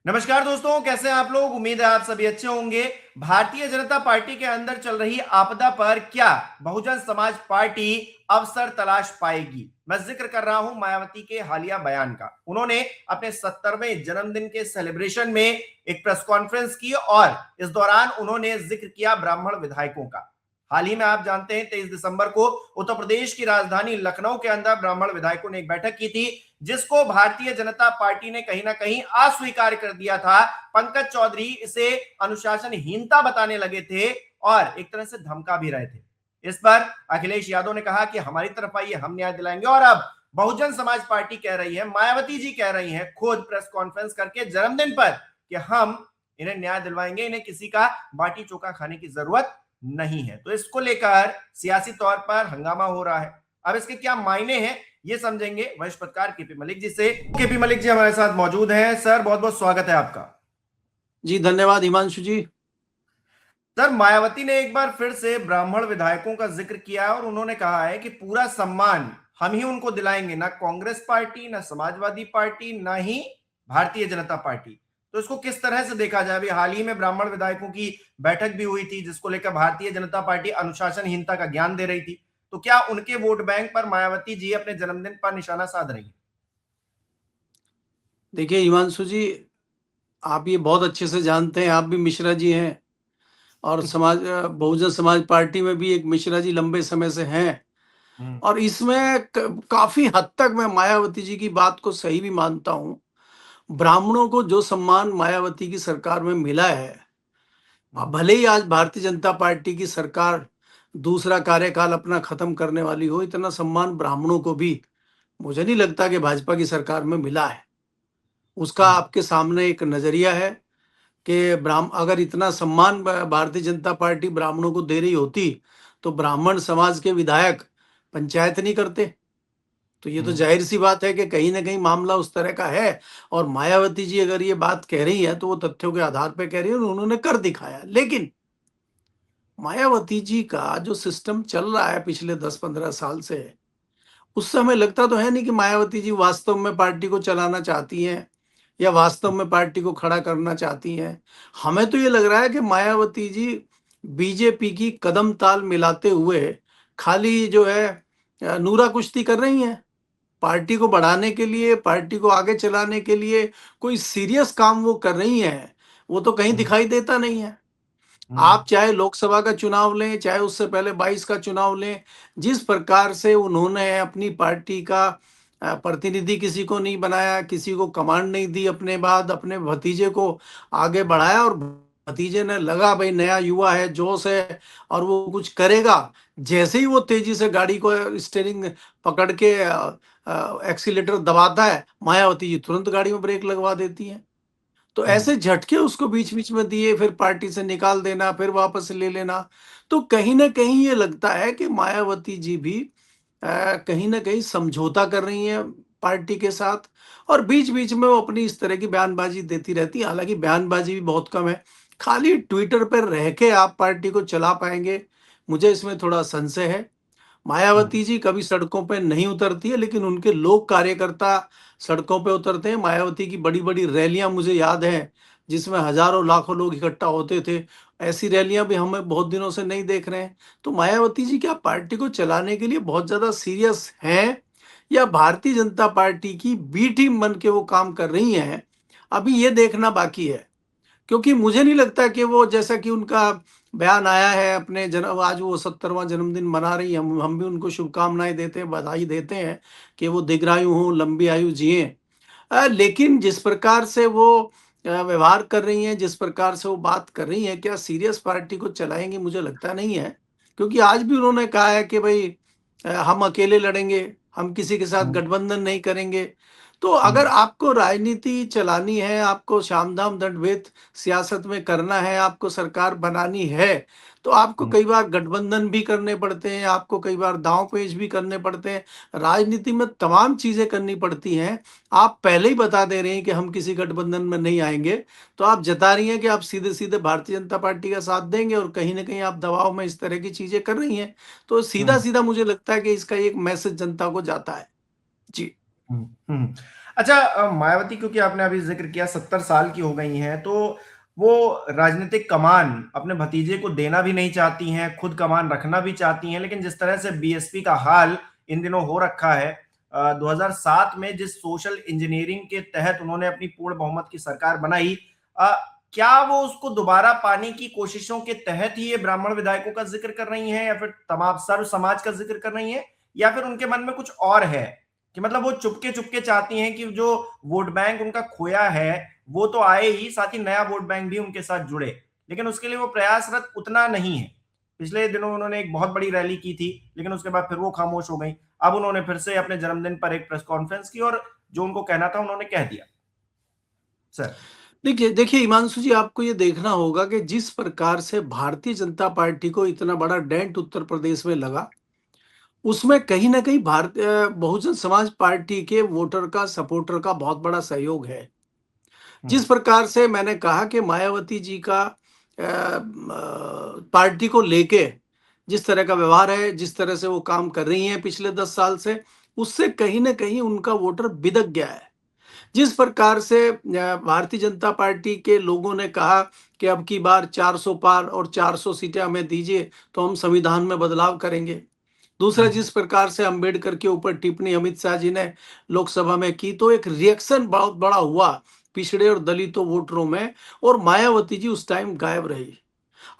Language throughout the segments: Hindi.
नमस्कार दोस्तों, कैसे हैं आप लोग। उम्मीद है आप सभी अच्छे होंगे। भारतीय जनता पार्टी के अंदर चल रही आपदा पर क्या बहुजन समाज पार्टी अवसर तलाश पाएगी। मैं जिक्र कर रहा हूं मायावती के हालिया बयान का। उन्होंने अपने 70वें जन्मदिन के सेलिब्रेशन में एक प्रेस कॉन्फ्रेंस की और इस दौरान उन्होंने जिक्र किया ब्राह्मण विधायकों का। हाल ही में आप जानते हैं 23 दिसंबर को उत्तर प्रदेश की राजधानी लखनऊ के अंदर ब्राह्मण विधायकों ने एक बैठक की थी, जिसको भारतीय जनता पार्टी ने कहीं ना कहीं अस्वीकार कर दिया था। पंकज चौधरी इसे अनुशासनहीनता बताने लगे थे और एक तरह से धमका भी रहे थे। इस पर अखिलेश यादव ने कहा कि हमारी तरफ आइए, हम न्याय दिलाएंगे। और अब बहुजन समाज पार्टी कह रही है, मायावती जी कह रही हैं खुद प्रेस कॉन्फ्रेंस करके जन्मदिन पर कि हम इन्हें न्याय दिलवाएंगे, इन्हें किसी का बाटी चोखा खाने की जरूरत नहीं है। तो इसको लेकर सियासी तौर पर हंगामा हो रहा है। अब इसके क्या मायने हैं ये समझेंगे वरिष्ठ पत्रकार केपी मलिक जी से। केपी मलिक जी हमारे साथ मौजूद हैं। सर, बहुत बहुत स्वागत है आपका। जी धन्यवाद हिमांशु जी। सर, मायावती ने एक बार फिर से ब्राह्मण विधायकों का जिक्र किया है और उन्होंने कहा है कि पूरा सम्मान हम ही उनको दिलाएंगे, ना कांग्रेस पार्टी, ना समाजवादी पार्टी, ना ही भारतीय जनता पार्टी। तो इसको किस तरह से देखा जाए। अभी हाल ही में ब्राह्मण विधायकों की बैठक भी हुई थी, जिसको लेकर भारतीय जनता पार्टी अनुशासनहीनता का ज्ञान दे रही थी। तो क्या उनके वोट बैंक पर मायावती जी अपने जन्मदिन पर निशाना साध रही है? देखिए हिमांशु जी, आप ये बहुत अच्छे से जानते हैं, आप भी मिश्रा जी हैं और बहुजन समाज पार्टी में भी एक मिश्रा जी लंबे समय से हैं। हम्म। और इसमें काफी हद तक मैं मायावती जी की बात को सही भी मानता हूं। ब्राह्मणों को जो सम्मान मायावती की सरकार में मिला है, अब भले ही आज भारतीय जनता पार्टी की सरकार दूसरा कार्यकाल अपना खत्म करने वाली हो, इतना सम्मान ब्राह्मणों को भी मुझे नहीं लगता कि भाजपा की सरकार में मिला है। उसका आपके सामने एक नजरिया है कि अगर इतना सम्मान भारतीय जनता पार्टी ब्राह्मणों को दे रही होती तो ब्राह्मण समाज के विधायक पंचायत नहीं करते। तो ये तो जाहिर सी बात है कि कहीं ना कहीं मामला उस तरह का है। और मायावती जी अगर ये बात कह रही है तो वो तथ्यों के आधार पर कह रही है और उन्होंने कर दिखाया। लेकिन मायावती जी का जो सिस्टम चल रहा है पिछले 10-15 साल से, उस समय लगता तो है नहीं कि मायावती जी वास्तव में पार्टी को चलाना चाहती हैं या वास्तव में पार्टी को खड़ा करना चाहती हैं। हमें तो ये लग रहा है कि मायावती जी बीजेपी की कदम ताल मिलाते हुए खाली जो है नूरा कुश्ती कर रही हैं। पार्टी को बढ़ाने के लिए, पार्टी को आगे चलाने के लिए कोई सीरियस काम वो कर रही हैं, वो तो कहीं दिखाई देता नहीं है। आप चाहे लोकसभा का चुनाव लें, चाहे उससे पहले 22 का चुनाव लें, जिस प्रकार से उन्होंने अपनी पार्टी का प्रतिनिधि किसी को नहीं बनाया, किसी को कमांड नहीं दी, अपने बाद अपने भतीजे को आगे बढ़ाया और भतीजे ने लगा भाई नया युवा है, जोश है और वो कुछ करेगा। जैसे ही वो तेजी से गाड़ी को स्टीयरिंग पकड़ के एक्सीलेटर दबाता है, मायावती जी तुरंत गाड़ी में ब्रेक लगवा देती है। तो ऐसे झटके उसको बीच बीच में दिए, फिर पार्टी से निकाल देना, फिर वापस ले लेना। तो कहीं ना कहीं ये लगता है कि मायावती जी भी कहीं ना कहीं समझौता कर रही हैं पार्टी के साथ। और बीच बीच में वो अपनी इस तरह की बयानबाजी देती रहती है। हालांकि बयानबाजी भी बहुत कम है, खाली ट्विटर पर रह के आप पार्टी को चला पाएंगे, मुझे इसमें थोड़ा संशय है। मायावती जी कभी सड़कों पे नहीं उतरती है, लेकिन उनके लोग कार्यकर्ता सड़कों पे उतरते हैं। मायावती की बड़ी बड़ी रैलियां मुझे याद हैं, जिसमें हजारों लाखों लोग इकट्ठा होते थे। ऐसी रैलियां भी हमें बहुत दिनों से नहीं देख रहे हैं। तो मायावती जी क्या पार्टी को चलाने के लिए बहुत ज्यादा सीरियस हैं या भारतीय जनता पार्टी की बी टीम बन के वो काम कर रही हैं, अभी ये देखना बाकी है। क्योंकि मुझे नहीं लगता कि वो, जैसा कि उनका बयान आया है अपने जन्म, आज वो 70वां जन्मदिन मना रही हैं, हम भी उनको शुभकामनाएं देते हैं, बधाई देते हैं कि वो दीर्घायु हों, लंबी आयु जिए। लेकिन जिस प्रकार से वो व्यवहार कर रही हैं, जिस प्रकार से वो बात कर रही हैं, क्या सीरियस पार्टी को चलाएंगी, मुझे लगता नहीं है। क्योंकि आज भी उन्होंने कहा है कि भाई हम अकेले लड़ेंगे, हम किसी के साथ गठबंधन नहीं करेंगे। तो अगर आपको राजनीति चलानी है, आपको सामधाम दंडभेद सियासत में करना है, आपको सरकार बनानी है, तो आपको कई बार गठबंधन भी करने पड़ते हैं, आपको कई बार दांव पेच भी करने पड़ते हैं। राजनीति में तमाम चीजें करनी पड़ती हैं। आप पहले ही बता दे रहे हैं कि हम किसी गठबंधन में नहीं आएंगे, तो आप जता रही हैं कि आप सीधे सीधे भारतीय जनता पार्टी का साथ देंगे और कहीं ना कहीं आप दबाव में इस तरह की चीजें कर रही हैं। तो सीधा सीधा मुझे लगता है कि इसका एक मैसेज जनता को जाता है। जी। हम्म, हम्म। अच्छा, मायावती, क्योंकि आपने अभी जिक्र किया 70 साल की हो गई हैं, तो वो राजनीतिक कमान अपने भतीजे को देना भी नहीं चाहती हैं, खुद कमान रखना भी चाहती हैं, लेकिन जिस तरह से बीएसपी का हाल इन दिनों हो रखा है, 2007 में जिस सोशल इंजीनियरिंग के तहत उन्होंने अपनी पूर्ण बहुमत की सरकार बनाई, अ, क्या वो उसको दोबारा पाने की कोशिशों के तहत ही ये ब्राह्मण विधायकों का जिक्र कर रही हैं, या फिर तमाम सर्व समाज का जिक्र कर रही हैं, या फिर उनके मन में कुछ और है कि मतलब वो चुपके चुपके चाहती हैं कि जो वोट बैंक उनका खोया है वो तो आए ही, साथ ही नया वोट बैंक भी उनके साथ जुड़े, लेकिन उसके लिए वो प्रयासरत उतना नहीं है। पिछले दिनों उन्होंने एक बहुत बड़ी रैली की थी, लेकिन उसके बाद फिर वो खामोश हो गई। अब उन्होंने फिर से अपने जन्मदिन पर एक प्रेस कॉन्फ्रेंस की और जो उनको कहना था उन्होंने कह दिया। सर। देखिए देखिए हिमांशु जी, आपको ये देखना होगा कि जिस प्रकार से भारतीय जनता पार्टी को इतना बड़ा डेंट उत्तर प्रदेश में लगा, उसमें कहीं ना कहीं बहुजन समाज पार्टी के वोटर का, सपोर्टर का बहुत बड़ा सहयोग है। जिस हम्म, प्रकार से मैंने कहा कि मायावती जी का पार्टी को लेके जिस तरह का व्यवहार है, जिस तरह से वो काम कर रही हैं पिछले 10 साल से, उससे कहीं ना कहीं उनका वोटर बिदक गया है। जिस प्रकार से भारतीय जनता पार्टी के लोगों ने कहा कि अब की बार 400 पार और 400 सीटें हमें दीजिए तो हम संविधान में बदलाव करेंगे। दूसरा, हम्म, जिस प्रकार से अंबेडकर के ऊपर टिप्पणी अमित शाह जी ने लोकसभा में की, तो एक रिएक्शन बहुत बड़ा हुआ पिछड़े और दलितों वोटरों में, और मायावती जी उस टाइम गायब रही।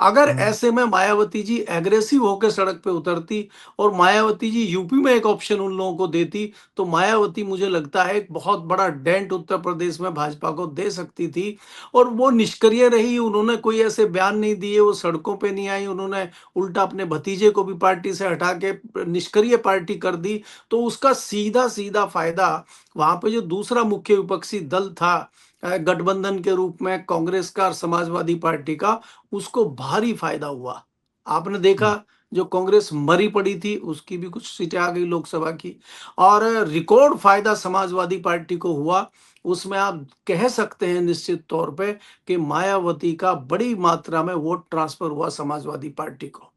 अगर हम्म, ऐसे में मायावती जी एग्रेसिव होकर सड़क पे उतरती और मायावती जी यूपी में एक ऑप्शन उन लोगों को देती, तो मायावती, मुझे लगता है, एक बहुत बड़ा डेंट उत्तर प्रदेश में भाजपा को दे सकती थी। और वो निष्क्रिय रही, उन्होंने कोई ऐसे बयान नहीं दिए, वो सड़कों पे नहीं आई, उन्होंने उल्टा अपने भतीजे को भी पार्टी से हटा के निष्क्रिय पार्टी कर दी। तो उसका सीधा सीधा फायदा वहां पे जो दूसरा मुख्य विपक्षी दल था, गठबंधन के रूप में कांग्रेस का और समाजवादी पार्टी का, उसको भारी फायदा हुआ। आपने हम्म, देखा, जो कांग्रेस मरी पड़ी थी उसकी भी कुछ सीटें आ गई लोकसभा की, और रिकॉर्ड फायदा समाजवादी पार्टी को हुआ। उसमें आप कह सकते हैं निश्चित तौर पे कि मायावती का बड़ी मात्रा में वोट ट्रांसफर हुआ समाजवादी पार्टी को।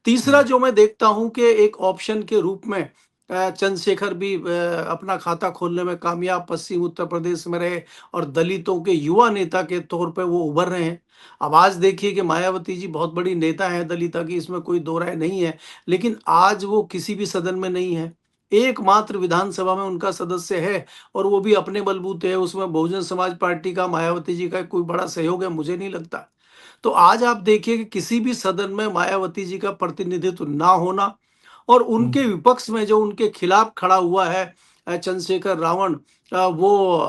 तीसरा हम्म, जो मैं देखता हूं कि एक ऑप्शन के रूप में चंद्रशेखर भी अपना खाता खोलने में कामयाब पश्चिम उत्तर प्रदेश में रहे, और दलितों के युवा नेता के तौर पे वो उभर रहे हैं। अब आज देखिए कि मायावती जी बहुत बड़ी नेता है दलिता की, इसमें कोई दो राय नहीं है, लेकिन आज वो किसी भी सदन में नहीं है। एकमात्र विधानसभा में उनका सदस्य है, और वो भी अपने बलबूते है। उसमें बहुजन समाज पार्टी का, मायावती जी का कोई बड़ा सहयोग है मुझे नहीं लगता। तो आज आप देखिए कि किसी भी सदन में मायावती जी का प्रतिनिधित्व ना होना, और उनके हम्म, विपक्ष में जो उनके खिलाफ खड़ा हुआ है चंद्रशेखर रावण, वो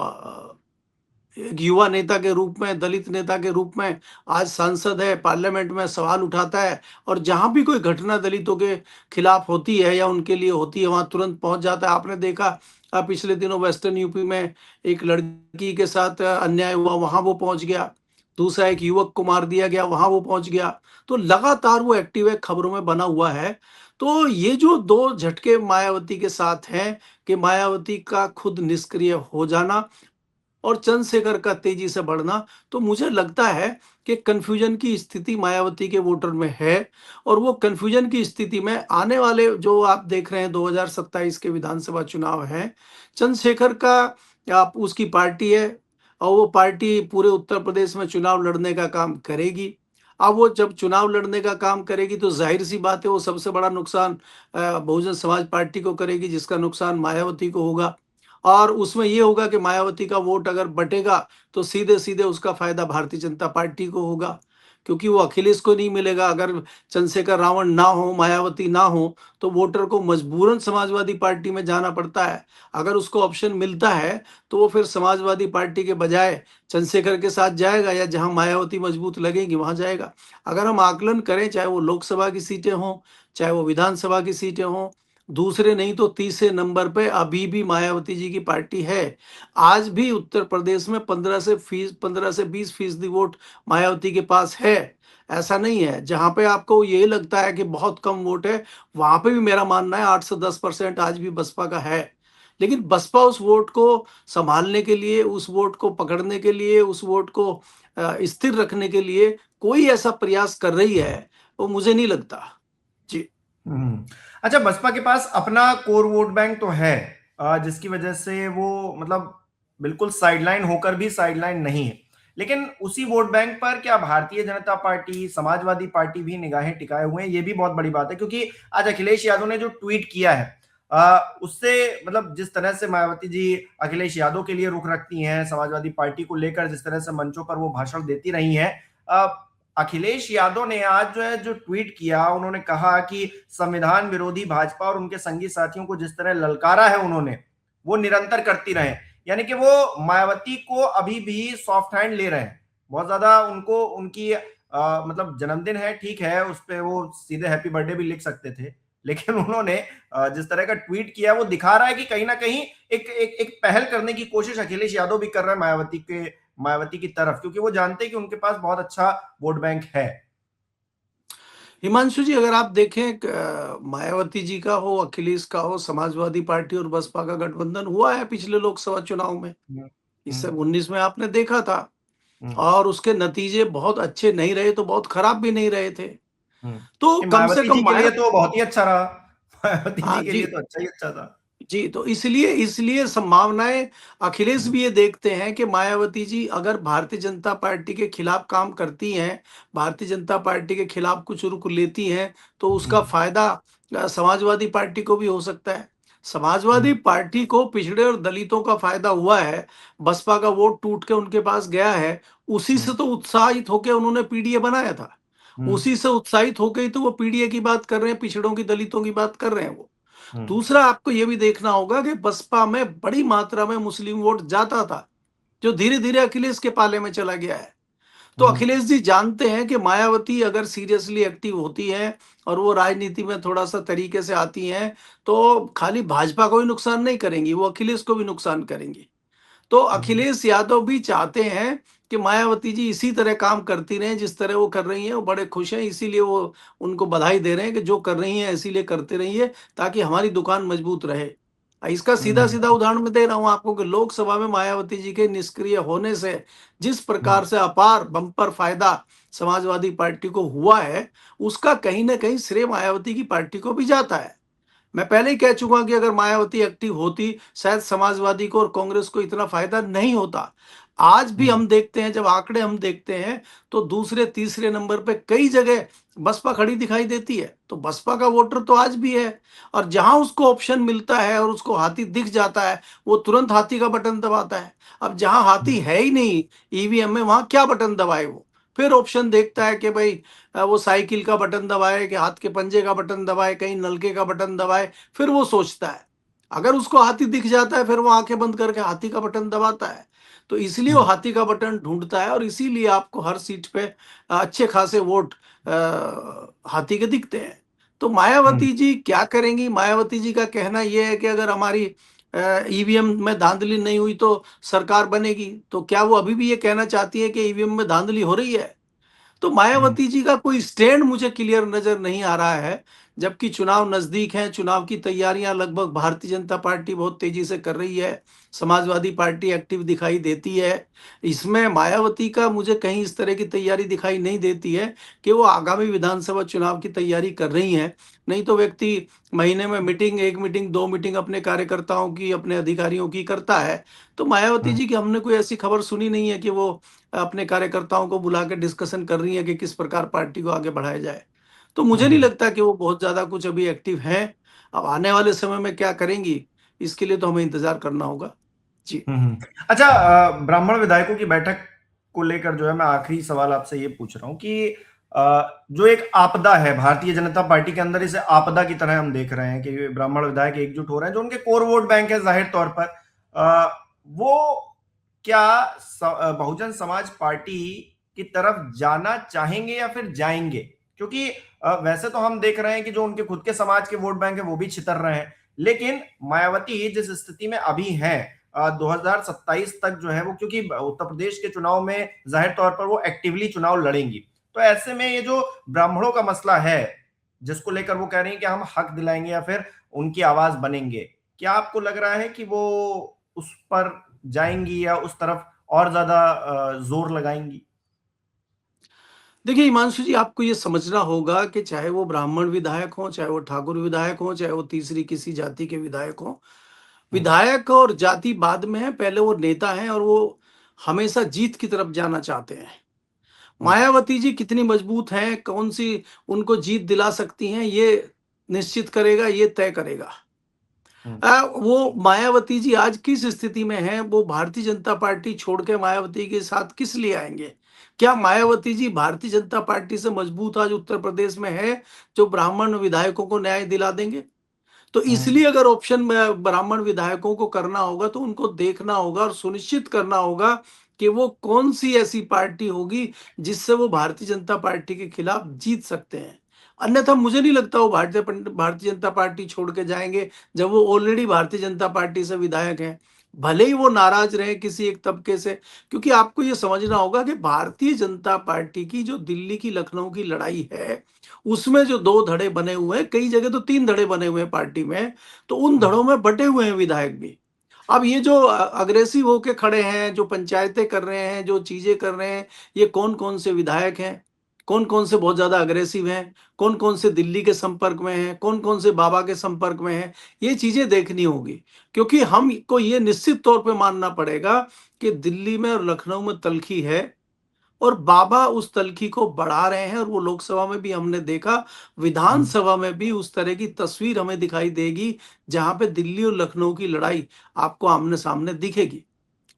एक युवा नेता के रूप में, दलित नेता के रूप में आज सांसद है, पार्लियामेंट में सवाल उठाता है, और जहां भी कोई घटना दलितों के खिलाफ होती है या उनके लिए होती है, वहां तुरंत पहुंच जाता है। आपने देखा पिछले दिनों वेस्टर्न यूपी में एक लड़की के साथ अन्याय हुआ, वहां वो पहुंच गया। दूसरा, एक युवक को मार दिया गया, वहां वो पहुंच गया। तो लगातार वो एक्टिव है, खबरों में बना हुआ है। तो ये जो दो झटके मायावती के साथ हैं, कि मायावती का खुद निष्क्रिय हो जाना और चंद्रशेखर का तेजी से बढ़ना, तो मुझे लगता है कि कंफ्यूजन की स्थिति मायावती के वोटर में है। और वो कंफ्यूजन की स्थिति में आने वाले जो आप देख रहे हैं 2027 के विधानसभा चुनाव हैं, चंद्रशेखर का, आप उसकी पार्टी है, और वो पार्टी पूरे उत्तर प्रदेश में चुनाव लड़ने का काम करेगी। अब वो जब चुनाव लड़ने का काम करेगी तो जाहिर सी बात है वो सबसे बड़ा नुकसान बहुजन समाज पार्टी को करेगी, जिसका नुकसान मायावती को होगा। और उसमें ये होगा कि मायावती का वोट अगर बटेगा तो सीधे सीधे उसका फायदा भारतीय जनता पार्टी को होगा, क्योंकि वो अखिलेश को नहीं मिलेगा। अगर चंद्रशेखर रावण ना हो, मायावती ना हो, तो वोटर को मजबूरन समाजवादी पार्टी में जाना पड़ता है। अगर उसको ऑप्शन मिलता है तो वो फिर समाजवादी पार्टी के बजाय चंद्रशेखर के साथ जाएगा, या जहां मायावती मजबूत लगेगी वहां जाएगा। अगर हम आकलन करें, चाहे वो लोकसभा की सीटें हों, चाहे वो विधानसभा की सीटें हों, दूसरे नहीं तो तीसरे नंबर पे अभी भी मायावती जी की पार्टी है। आज भी उत्तर प्रदेश में 15 से 20% वोट मायावती के पास है। ऐसा नहीं है, जहां पे आपको ये लगता है कि बहुत कम वोट है, वहां पे भी मेरा मानना है 8 से 10% आज भी बसपा का है। लेकिन बसपा उस वोट को संभालने के लिए, उस वोट को पकड़ने के लिए, उस वोट को स्थिर रखने के लिए कोई ऐसा प्रयास कर रही है, वो मुझे नहीं लगता। जी। अच्छा, बसपा के पास अपना कोर वोट बैंक तो है, जिसकी वजह से वो मतलब बिल्कुल साइडलाइन होकर भी साइडलाइन नहीं है। लेकिन उसी वोट बैंक पर क्या भारतीय जनता पार्टी, समाजवादी पार्टी भी निगाहें टिकाए हुए हैं, ये भी बहुत बड़ी बात है, क्योंकि आज अखिलेश यादव ने जो ट्वीट किया है उससे मतलब जिस तरह से मायावती जी अखिलेश यादव के लिए रुख रखती हैं, समाजवादी पार्टी को लेकर जिस तरह से मंचों पर वो भाषण देती रही हैं, अखिलेश यादव ने आज जो है जो ट्वीट किया, उन्होंने कहा कि संविधान विरोधी भाजपा और उनके संगी साथियों को जिस तरह ललकारा है उन्होंने, वो निरंतर करती रहे। यानी कि वो मायावती को अभी भी सॉफ्ट हैंड ले रहे हैं, बहुत ज्यादा उनको उनकी मतलब जन्मदिन है, ठीक है, उस पर वो सीधे हैप्पी बर्थडे भी लिख सकते थे, लेकिन उन्होंने जिस तरह का ट्वीट किया वो दिखा रहा है कि कहीं ना कहीं एक पहल करने की कोशिश अखिलेश यादव भी कर रहे हैं मायावती की तरफ, क्योंकि वो जानते हैं कि उनके पास बहुत अच्छा वोट बैंक है। हिमांशु जी, अगर आप देखें मायावती जी का हो, अखिलेश का हो, समाजवादी पार्टी और बसपा का गठबंधन हुआ है पिछले लोकसभा चुनाव में। हम्म, इससे हम्म, 19 में आपने देखा था, हम्म, और उसके नतीजे बहुत अच्छे नहीं रहे तो बहुत खराब भी नहीं रहे थे। तो नहीं, कम से मायावती जी कम के लिए तो बहुत ही अच्छा रहा। मायावती हाँ जी के लिए जी, तो अच्छा ही अच्छा था। जी, तो इसलिए इसलिए संभावनाएं, अखिलेश हम्म, भी ये देखते हैं कि मायावती जी अगर भारतीय जनता पार्टी के खिलाफ काम करती हैं, भारतीय जनता पार्टी के खिलाफ कुछ रुख लेती हैं, तो उसका हम्म, फायदा समाजवादी पार्टी को भी हो सकता है। समाजवादी हम्म, पार्टी को पिछड़े और दलितों का फायदा हुआ है, बसपा का वोट टूट के उनके पास गया है, उसी हम्म, से तो उत्साहित होकर उन्होंने पीडीए बनाया था। हम्म, उसी से उत्साहित होकर ही तो वो पीडीए की बात कर रहे हैं, पिछड़ों की, दलितों की बात कर रहे हैं वो। हम्म, दूसरा, आपको यह भी देखना होगा कि बसपा में बड़ी मात्रा में मुस्लिम वोट जाता था, जो धीरे धीरे अखिलेश के पाले में चला गया है। तो हम्म, अखिलेश जी जानते हैं कि मायावती अगर सीरियसली एक्टिव होती है और वो राजनीति में थोड़ा सा तरीके से आती हैं, तो खाली भाजपा को ही नुकसान नहीं करेंगी, वो अखिलेश को भी नुकसान करेंगी। तो हम्म, अखिलेश यादव भी चाहते हैं कि मायावती जी इसी तरह काम करती रहें जिस तरह वो कर रही हैं। वो बड़े खुश हैं, इसीलिए वो उनको बधाई दे रहे हैं कि जो कर रही हैं इसीलिए करते रहिए, ताकि हमारी दुकान मजबूत रहे। इसका सीधा हम्म, सीधा उदाहरण मैं दे रहा हूं आपको कि लोकसभा में मायावती जी के निष्क्रिय होने से जिस हम्म, प्रकार से अपार बंपर फायदा समाजवादी पार्टी को हुआ है, उसका कहीं ना कहीं श्रेय मायावती की पार्टी को भी जाता है। मैं पहले ही कह चुका कि अगर मायावती एक्टिव होती, शायद समाजवादी को और कांग्रेस को इतना फायदा नहीं होता। आज भी हम्म, हम देखते हैं, जब आंकड़े हम देखते हैं, तो दूसरे तीसरे नंबर पे कई जगह बसपा खड़ी दिखाई देती है। तो बसपा का वोटर तो आज भी है, और जहां उसको ऑप्शन मिलता है और उसको हाथी दिख जाता है, वो तुरंत हाथी का बटन दबाता है। अब जहां हाथी हम्म, है ही नहीं ईवीएम में, वहां क्या बटन दबाए वो? फिर ऑप्शन देखता है कि भाई वो साइकिल का बटन दबाए, कि हाथ के पंजे का बटन दबाए, कहीं नलके का बटन दबाए। फिर वो सोचता है, अगर उसको हाथी दिख जाता है, फिर वो आंखें बंद करके हाथी का बटन दबाता है। तो इसलिए वो हम्म, हाथी का बटन ढूंढता है, और इसीलिए आपको हर सीट पे अच्छे खासे वोट हाथी के दिखते हैं। तो हम्म, मायावती जी क्या करेंगी? मायावती जी का कहना यह है कि अगर हमारी ईवीएम में धांधली नहीं हुई तो सरकार बनेगी। तो क्या वो अभी भी ये कहना चाहती है कि ईवीएम में धांधली हो रही है? तो हम्म, मायावती जी का कोई स्टैंड मुझे क्लियर नजर नहीं आ रहा है। जबकि चुनाव नजदीक है, चुनाव की तैयारियां लगभग भारतीय जनता पार्टी बहुत तेजी से कर रही है, समाजवादी पार्टी एक्टिव दिखाई देती है। इसमें मायावती का मुझे कहीं इस तरह की तैयारी दिखाई नहीं देती है कि वो आगामी विधानसभा चुनाव की तैयारी कर रही हैं। नहीं तो व्यक्ति महीने में मीटिंग, एक मीटिंग, दो मीटिंग अपने कार्यकर्ताओं की, अपने अधिकारियों की करता है। तो मायावती हम्म, जी की हमने कोई ऐसी खबर सुनी नहीं है कि वो अपने कार्यकर्ताओं को बुला के डिस्कशन कर रही है कि किस प्रकार पार्टी को आगे बढ़ाया जाए। तो मुझे नहीं हम्म, लगता कि वो बहुत ज्यादा कुछ अभी एक्टिव है। अब आने वाले समय में क्या करेंगी, इसके लिए तो हमें इंतजार करना होगा। जी। अच्छा, ब्राह्मण विधायकों की बैठक को लेकर जो है मैं आखिरी सवाल आपसे ये पूछ रहा हूं कि जो एक आपदा है भारतीय जनता पार्टी के अंदर, इसे आपदा की तरह हम देख रहे हैं कि ब्राह्मण विधायक एकजुट हो रहे हैं, जो उनके कोर वोट बैंक है जाहिर तौर पर, वो क्या बहुजन समाज पार्टी की तरफ जाना चाहेंगे या फिर जाएंगे? क्योंकि वैसे तो हम देख रहे हैं कि जो उनके खुद के समाज के वोट बैंक है वो भी छितर रहे हैं, लेकिन मायावती जिस स्थिति में अभी है 2027 तक जो है वो, क्योंकि उत्तर प्रदेश के चुनाव में जाहिर तौर पर वो एक्टिवली चुनाव लड़ेंगी, तो ऐसे में ये जो ब्राह्मणों का मसला है जिसको लेकर वो कह रही हैं कि हम हक दिलाएंगे या फिर उनकी आवाज बनेंगे, क्या आपको लग रहा है कि वो उस पर जाएंगी या उस तरफ और ज्यादा जोर लगाएंगी? देखिए हिमांशु जी, आपको ये समझना होगा कि चाहे वो ब्राह्मण विधायक हो, चाहे वो ठाकुर विधायक हो, चाहे वो तीसरी किसी जाति के विधायक हो, विधायक और जाति बाद में है, पहले वो नेता हैं और वो हमेशा जीत की तरफ जाना चाहते हैं। मायावती जी कितनी मजबूत हैं, कौन सी उनको जीत दिला सकती हैं, ये निश्चित करेगा, ये तय करेगा। वो मायावती जी आज किस स्थिति में हैं, वो भारतीय जनता पार्टी छोड़ के मायावती के साथ किस लिए आएंगे? क्या मायावती जी भारतीय जनता पार्टी से मजबूत आज उत्तर प्रदेश में है, जो ब्राह्मण विधायकों को न्याय दिला देंगे? तो इसलिए अगर ऑप्शन में ब्राह्मण विधायकों को करना होगा तो उनको देखना होगा और सुनिश्चित करना होगा कि वो कौन सी ऐसी पार्टी होगी जिससे वो भारतीय जनता पार्टी के खिलाफ जीत सकते हैं। अन्यथा मुझे नहीं लगता वो भारतीय जनता पार्टी छोड़ के जाएंगे, जब वो ऑलरेडी भारतीय जनता पार्टी से विधायक हैं। भले ही वो नाराज रहे किसी एक तबके से, क्योंकि आपको ये समझना होगा कि भारतीय जनता पार्टी की जो दिल्ली की लखनऊ की लड़ाई है, उसमें जो 2 धड़े बने हुए हैं, कई जगह तो 3 धड़े बने हुए हैं पार्टी में, तो उन धड़ों में बटे हुए हैं विधायक भी। अब ये जो अग्रेसिव होके खड़े हैं, जो पंचायतें कर रहे हैं, जो चीजें कर रहे हैं, ये कौन-कौन से विधायक हैं? कौन-कौन से बहुत ज्यादा अग्रेसिव हैं? कौन-कौन से दिल्ली के संपर्क में हैं? कौन-कौन से बाबा के संपर्क में हैं? ये चीजें देखनी होगी, क्योंकि हमको ये निश्चित तौर पे मानना पड़ेगा कि दिल्ली में और लखनऊ में तल्खी है और बाबा उस तल्खी को बढ़ा रहे हैं। और वो लोकसभा में भी हमने देखा, विधानसभा में भी उस तरह की तस्वीर हमें दिखाई देगी, जहां पे दिल्ली और लखनऊ की लड़ाई आपको आमने सामने दिखेगी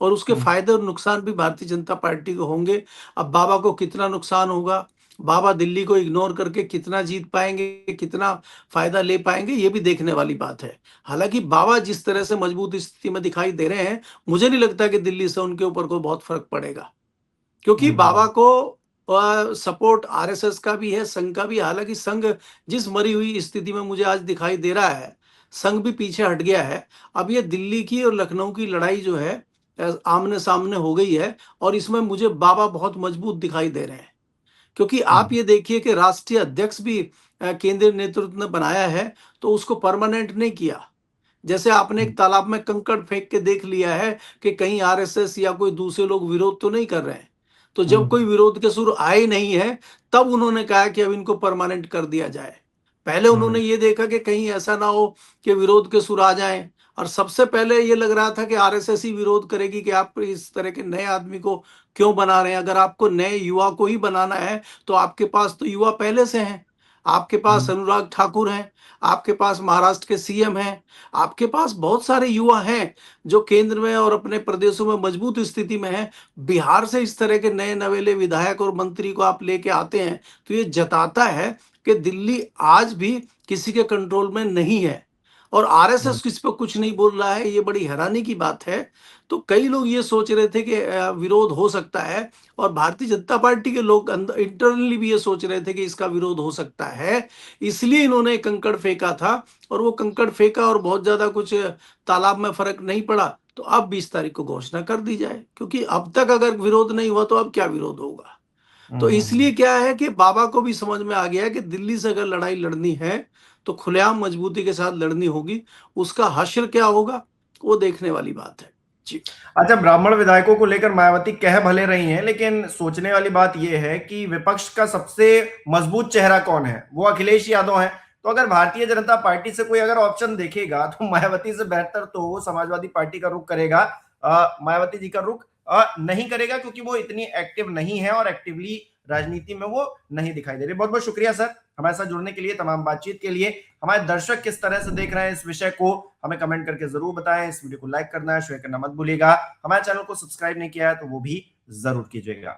और उसके फायदे और नुकसान भी भारतीय जनता पार्टी को होंगे। अब बाबा को कितना नुकसान होगा, बाबा दिल्ली को इग्नोर करके कितना जीत पाएंगे, कितना फायदा ले पाएंगे, ये भी देखने वाली बात है। हालांकि बाबा जिस तरह से मजबूत स्थिति में दिखाई दे रहे हैं, मुझे नहीं लगता कि दिल्ली से उनके ऊपर कोई बहुत फर्क पड़ेगा, क्योंकि बाबा को सपोर्ट आरएसएस का भी है, संघ का भी। हालांकि संघ जिस मरी हुई स्थिति में मुझे आज दिखाई दे रहा है, संघ भी पीछे हट गया है। अब ये दिल्ली की और लखनऊ की लड़ाई जो है आमने सामने हो गई है और इसमें मुझे बाबा बहुत मजबूत दिखाई दे रहे हैं, क्योंकि आप ये देखिए कि राष्ट्रीय अध्यक्ष भी केंद्रीय नेतृत्व ने बनाया है, तो उसको परमानेंट नहीं किया। जैसे आपने एक तालाब में कंकड़ फेंक के देख लिया है कि कहीं आरएसएस या कोई दूसरे लोग विरोध तो नहीं कर रहे हैं, तो जब कोई विरोध के सुर आए नहीं है, तब उन्होंने कहा कि अब इनको परमानेंट कर दिया जाए। पहले उन्होंने ये देखा कि कहीं ऐसा ना हो कि विरोध के सुर आ जाएं, और सबसे पहले ये लग रहा था कि आरएसएस ही विरोध करेगी कि आप इस तरह के नए आदमी को क्यों बना रहे हैं। अगर आपको नए युवा को ही बनाना है तो आपके पास तो युवा पहले से हैं, आपके पास अनुराग ठाकुर हैं, आपके पास महाराष्ट्र के सीएम हैं, आपके पास बहुत सारे युवा हैं जो केंद्र में और अपने प्रदेशों में मजबूत स्थिति में हैं। बिहार से इस तरह के नए नवेले विधायक और मंत्री को आप लेके आते हैं, तो ये जताता है कि दिल्ली आज भी किसी के कंट्रोल में नहीं है और आरएसएस किस पे कुछ नहीं बोल रहा है। ये बड़ी हैरानी की बात है। तो कई लोग ये सोच रहे थे कि विरोध हो सकता है, और भारतीय जनता पार्टी के लोग अंदर इंटरनली भी ये सोच रहे थे कि इसका विरोध हो सकता है, इसलिए इन्होंने कंकड़ फेंका था। और वो कंकड़ फेंका और बहुत ज्यादा कुछ तालाब में फर्क नहीं पड़ा, तो अब 20 तारीख को घोषणा कर दी जाए, क्योंकि अब तक अगर विरोध नहीं हुआ तो अब क्या विरोध होगा। तो इसलिए क्या है कि बाबा को भी समझ में आ गया कि दिल्ली से अगर लड़ाई लड़नी है तो खुलेआम मजबूती के साथ लड़नी होगी। उसका हश्र क्या होगा वो देखने वाली बात है जी। अच्छा, ब्राह्मण विधायकों को लेकर मायावती कह भले रही हैं, लेकिन सोचने वाली बात यह है कि विपक्ष का सबसे मजबूत चेहरा कौन है? वो अखिलेश यादव हैं। तो अगर भारतीय जनता पार्टी से कोई अगर ऑप्शन देखेगा तो मायावती से बेहतर तो समाजवादी पार्टी का रुख करेगा। मायावती जी का रुख नहीं करेगा, क्योंकि वो इतनी एक्टिव नहीं है और एक्टिवली राजनीति में वो नहीं दिखाई दे रही। बहुत बहुत शुक्रिया सर हमारे साथ जुड़ने के लिए, तमाम बातचीत के लिए। हमारे दर्शक किस तरह से देख रहे हैं इस विषय को, हमें कमेंट करके जरूर बताएं। इस वीडियो को लाइक करना, शेयर करना मत भूलिएगा। हमारे चैनल को सब्सक्राइब नहीं किया है तो वो भी जरूर कीजिएगा।